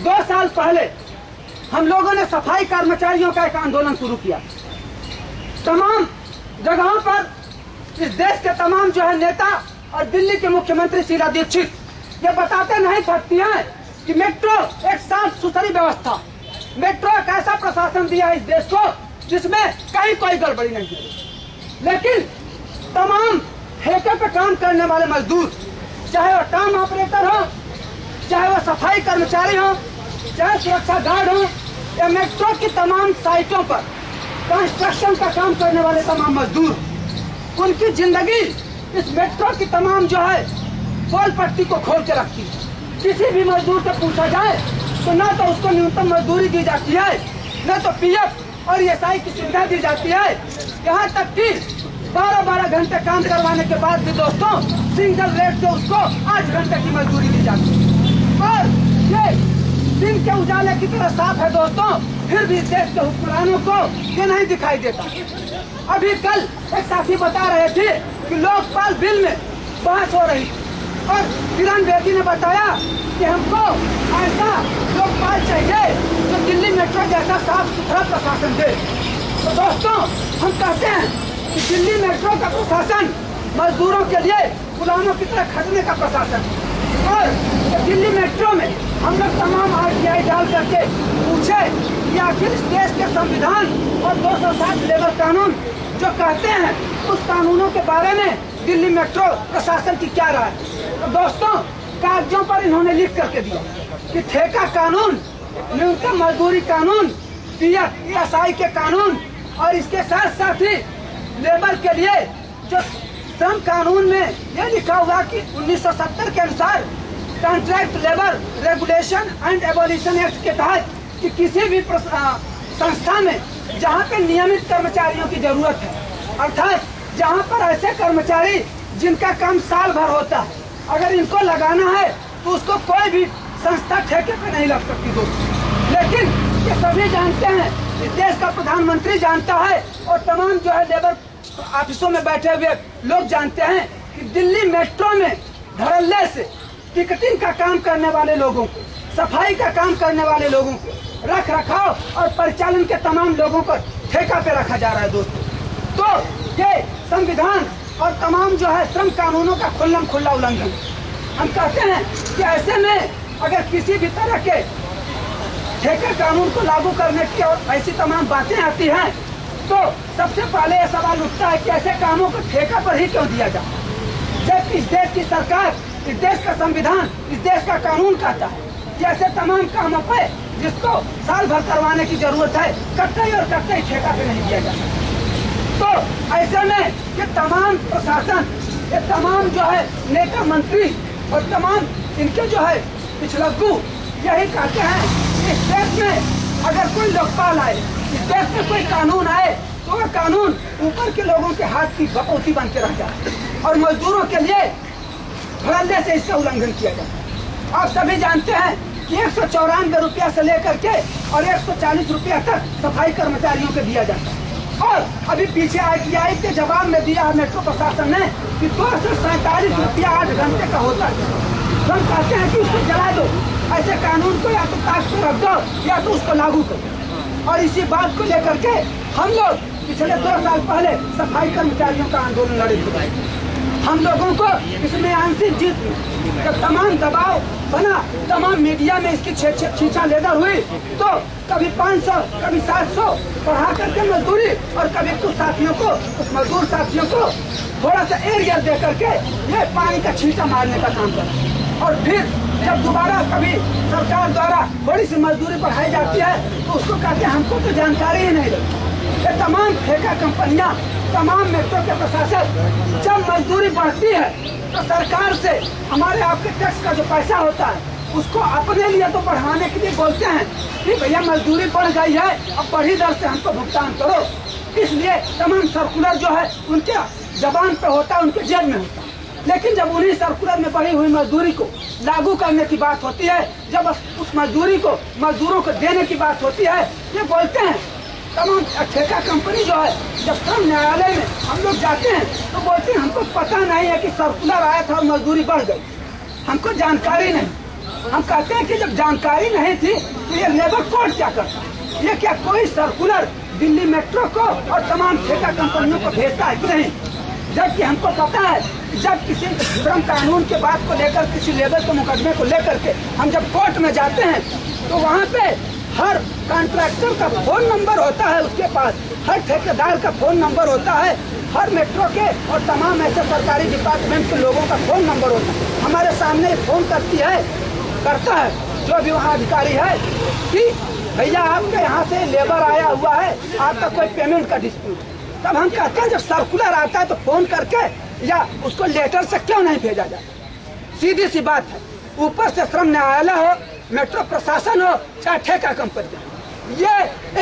2 साल पहले हम लोगों ने सफाई कर्मचारियों का एक आंदोलन शुरू किया। तमाम जगहों पर इस देश के तमाम जो है नेता और दिल्ली के मुख्यमंत्री शीला दीक्षित ये बताते नहीं सकती हैं कि मेट्रो एक साफ सुथरी व्यवस्था, मेट्रो एक ऐसा प्रशासन दिया है इस देश को जिसमें कहीं कोई गड़बड़ी नहीं है। लेकिन तमाम ठेके पे काम करने वाले मजदूर, चाहे वो टाउन ऑपरेटर हो, चाहे वो सफाई कर्मचारी हो, चाहे सुरक्षा गार्ड हो, या मेट्रो की तमाम साइटों पर कंस्ट्रक्शन का काम करने वाले तमाम मजदूर, उनकी जिंदगी इस मेट्रो की तमाम जो है पोल पट्टी को खोल के रखती है। किसी भी मजदूर से पूछा जाए तो न तो उसको न्यूनतम मजदूरी दी जाती है, न तो पीएफ और ईएसआई की सुविधा दी जाती है। यहाँ तक कि 12-12 घंटे काम करवाने के बाद भी दोस्तों सिंगल रेट से उसको 8 घंटे की मजदूरी दी जाती है। और ये दिन के उजाले की तरह साफ है दोस्तों, फिर भी देश के हुक्मरानों को ये नहीं दिखाई देता। अभी कल एक साथी बता रहे थे कि लोकपाल बिल में बहस हो रही और किरण बेदी ने बताया कि हमको ऐसा लोकपाल चाहिए जो दिल्ली मेट्रो जैसा साफ सुथरा प्रशासन दे। तो दोस्तों हम कहते हैं कि दिल्ली मेट्रो का प्रशासन मजदूरों के लिए गुलामों की तरह खटने का प्रशासन है। और दिल्ली मेट्रो में हम लोग तमाम RTI डाल करके पूछे कि आखिर इस देश के संविधान और 207 लेबर कानून जो कहते हैं उस कानूनों के बारे में दिल्ली मेट्रो प्रशासन की क्या राय है। तो दोस्तों कागजों पर इन्होंने लिख करके दिया कि ठेका कानून, न्यूनतम मजदूरी कानून, पीएफ ईएसआई के कानून और इसके साथ साथ ही लेबर के लिए जो श्रम कानून में यह लिखा हुआ कि 1970 के अनुसार contract labour regulation and abolition act के तहत कि किसी भी संस्था में जहां पे नियमित कर्मचारियों की जरूरत है, अर्थात जहां पर ऐसे कर्मचारी जिनका काम साल भर होता है, अगर इनको लगाना है तो उसको कोई भी संस्था ठेके पे नहीं लग सकती दोस्तों। लेकिन ये सभी जानते हैं, इस देश का प्रधानमंत्री जानता है और तमाम जो है लेबर ऑफिसों में बैठे हुए लोग जानते हैं कि दिल्ली मेट्रो में धड़ल्ले से टिकटिंग का काम करने वाले लोगों को, सफाई का काम करने वाले लोगों को, रख रखाव और परिचालन के तमाम लोगों को ठेका पे रखा जा रहा है दोस्तों। तो ये संविधान और तमाम जो है श्रम कानूनों का खुल्लम खुल्ला उल्लंघन। हम कहते हैं कि ऐसे में अगर किसी भी तरह के ठेका कानून को लागू करने की और ऐसी तमाम बातें आती हैं तो सबसे पहले यह सवाल उठता है कि ऐसे कामों को ठेका पर ही क्यों दिया जाए, जबकि इस देश की सरकार, इस देश का संविधान, इस देश का कानून कहता है कि ऐसे तमाम कामों पे जिसको साल भर करवाने की जरूरत है कतई और कतई ठेका पे नहीं दिया जाता। तो ऐसे में ये तमाम प्रशासन, ये तमाम जो है नेता मंत्री और तमाम इनके जो है पिछलग्गू यही कहते हैं कि इस देश में अगर कोई लोकपाल आए, इस देश में कोई कानून आए तो वह कानून ऊपर के लोगों के हाथ की बपोती बन के रह जाए और मजदूरों के लिए धड़ल्ले से इसका उल्लंघन किया जाए। आप सभी जानते हैं कि 194 रुपया से लेकर के और 140 रुपया तक सफाई कर्मचारियों को दिया जाता है। और अभी पीछे RTI के जवाब में दिया है मेट्रो प्रशासन ने कि 247 रुपया 8 घंटे का होता है। तो हम कहते हैं कि उसको जला दो, ऐसे कानून को या तो ताक पे रख दो या तो उसको लागू करो। और इसी बात को लेकर के हम लोग पिछले 2 साल पहले सफाई कर्मचारियों का आंदोलन लड़े थे। हम लोगों को इसमें आंशिक जीत मिली। जब तमाम दबाव बना, तमाम मीडिया में इसकी छीछा लेदर हुई तो कभी 500 कभी 700 बढ़ा करके मजदूरी और कभी कुछ साथियों को, कुछ मजदूर साथियों को थोड़ा सा एरिया दे करके ये पानी का छींटा मारने का काम करा। और फिर जब दोबारा कभी सरकार द्वारा बड़ी सी मजदूरी बढ़ाई जाती है तो उसको कहते हैं हमको तो जानकारी ही नहीं रहती। ये तमाम ठेका कंपनियां, तमाम मेट्रो के प्रशासन जब मजदूरी बढ़ती है तो सरकार से हमारे आपके टैक्स का जो पैसा होता है उसको अपने लिए तो बढ़ाने के लिए बोलते हैं कि भैया मजदूरी बढ़ गई है, अब बढ़ी दर से हमको भुगतान करो। इसलिए तमाम सर्कुलर जो है उनके जबान पे होता है, उनके जेब में होता है। लेकिन जब उन्हीं सर्कुलर में बढ़ी हुई मजदूरी को लागू करने की बात होती है, जब उस मजदूरी को मजदूरों को देने की बात होती है, ये बोलते हैं तमाम ठेका कंपनी जो है, जब श्रम न्यायालय में हम लोग जाते हैं तो बोलते हैं हमको पता नहीं है कि सर्कुलर आया था और मजदूरी बढ़ गई, हमको जानकारी नहीं। हम कहते हैं कि जब जानकारी नहीं थी तो ये लेबर कोड क्या करता? ये क्या कोई सर्कुलर दिल्ली मेट्रो को और तमाम ठेका कंपनियों को भेजता है कि नहीं? जबकि हमको पता है जब किसी श्रम कानून के बात को लेकर, किसी लेबर के मुकदमे को लेकर के हम जब कोर्ट में जाते हैं तो वहाँ पे हर कॉन्ट्रैक्टर का फोन नंबर होता है उसके पास, हर ठेकेदार का फोन नंबर होता है, हर मेट्रो के और तमाम ऐसे सरकारी डिपार्टमेंट के लोगों का फोन नंबर होता है। हमारे सामने फोन करता है जो भी वहाँ अधिकारी है कि भैया आपके यहाँ से लेबर आया हुआ है, आपका कोई पेमेंट का डिस्प्यूट। तब हम कहते हैं जब सर्कुलर आता है तो फोन करके या उसको लेटर से क्यों नहीं भेजा जाए? सीधी सी बात है। ऊपर से श्रम न्यायालय हो, मेट्रो प्रशासन हो, चाहे ठेका कंपनी, ये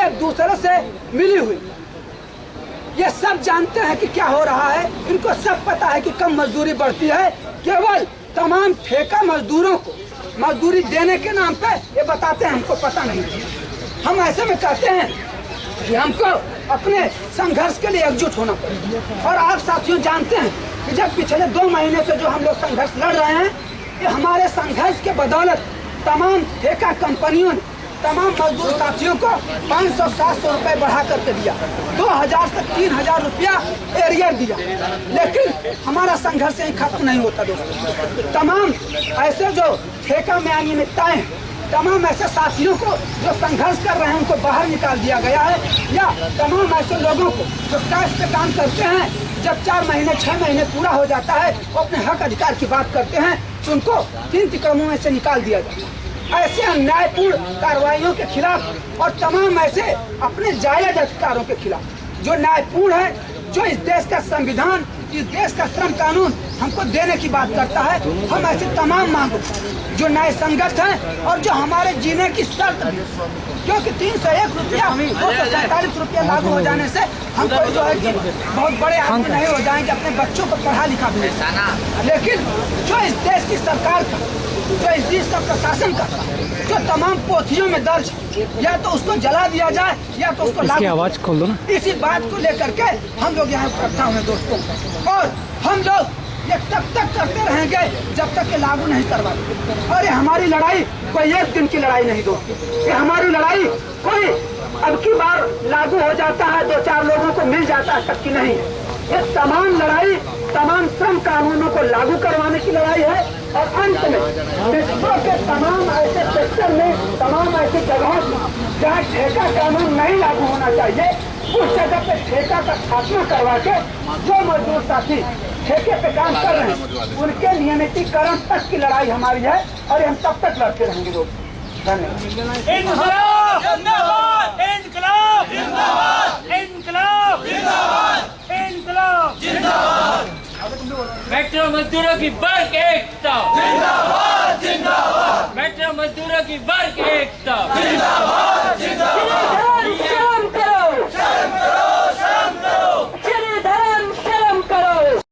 एक दूसरे से मिली हुई, ये सब जानते हैं कि क्या हो रहा है। इनको सब पता है कि कम मजदूरी बढ़ती है, केवल तमाम ठेका मजदूरों को मजदूरी देने के नाम पे ये बताते हैं हमको पता नहीं। हम ऐसे में कहते हैं कि हमको अपने संघर्ष के लिए एकजुट होना पड़ेगा। और आप साथियों जानते हैं कि जब पिछले 2 महीने से जो हम लोग संघर्ष लड़ रहे हैं, कि हमारे संघर्ष के बदौलत तमाम ठेका कंपनियों ने तमाम मजदूर साथियों को 500-700 रुपए बढ़ा करके दिया, 2000 से 3000 रुपया एरियर दिया। लेकिन हमारा संघर्ष यही खत्म नहीं होता दोस्तों। तमाम ऐसे जो ठेका में अनियमितताएं, तमाम ऐसे साथियों को जो संघर्ष कर रहे हैं उनको बाहर निकाल दिया गया है, या तमाम ऐसे लोगों को जो टैक्स पे काम करते हैं, जब 4 महीने 6 महीने पूरा हो जाता है वो अपने हक अधिकार की बात करते हैं तो उनको 3 क्रमों में से निकाल दिया जाता है। ऐसे अन्यायपूर्ण कार्रवाइयों के खिलाफ और तमाम ऐसे अपने जायज अधिकारों के खिलाफ जो न्यायपूर्ण है, जो इस देश का संविधान, इस देश का श्रम कानून हमको देने की बात करता है, हम ऐसे तमाम मांगों जो न्याय संगत है और जो हमारे जीने की शर्त भी, क्योंकि 301 रुपया 247 रुपया लागू हो जाने से हमको जो है कि बहुत बड़े आदमी नहीं हो जाएंगे, अपने बच्चों को पढ़ा लिखा भी नहीं। लेकिन जो इस देश की सरकार का, जो इस देश का प्रशासन का, जो तमाम पोथियों में दर्ज, या तो उसको जला दिया जाए या तो उसको लागू। आवाज खोल दो ना। इसी बात को लेकर के हम लोग यहाँ इकट्ठा हुए दोस्तों, और हम लोग ये तब तक करते रहेंगे जब तक ये लागू नहीं करवाते। और ये हमारी लड़ाई कोई एक दिन की लड़ाई नहीं दोस्तों, ये हमारी लड़ाई कोई अब की बार लागू हो जाता है 2-4 लोगों को मिल जाता है तक की नहीं। ये तमाम लड़ाई तमाम श्रम कानूनों को लागू करवाने की लड़ाई है। और अंत में मेट्रो के तमाम ऐसे सेक्टर में, तमाम ऐसी जगहों जहाँ ठेका कानून नहीं लागू होना चाहिए, उस जगह पे ठेका का खात्मा करवा के जो मजदूर साथी ठेके पे काम कर रहे हैं उनके नियमितीकरण तक की लड़ाई हमारी है, और हम तब तक लड़ते रहेंगे लोग। मेट्रो मजदूरों की वर्ग एकता जिंदाबाद, जिंदाबाद। मेट्रो मजदूरों की वर्ग एकता जिंदाबाद।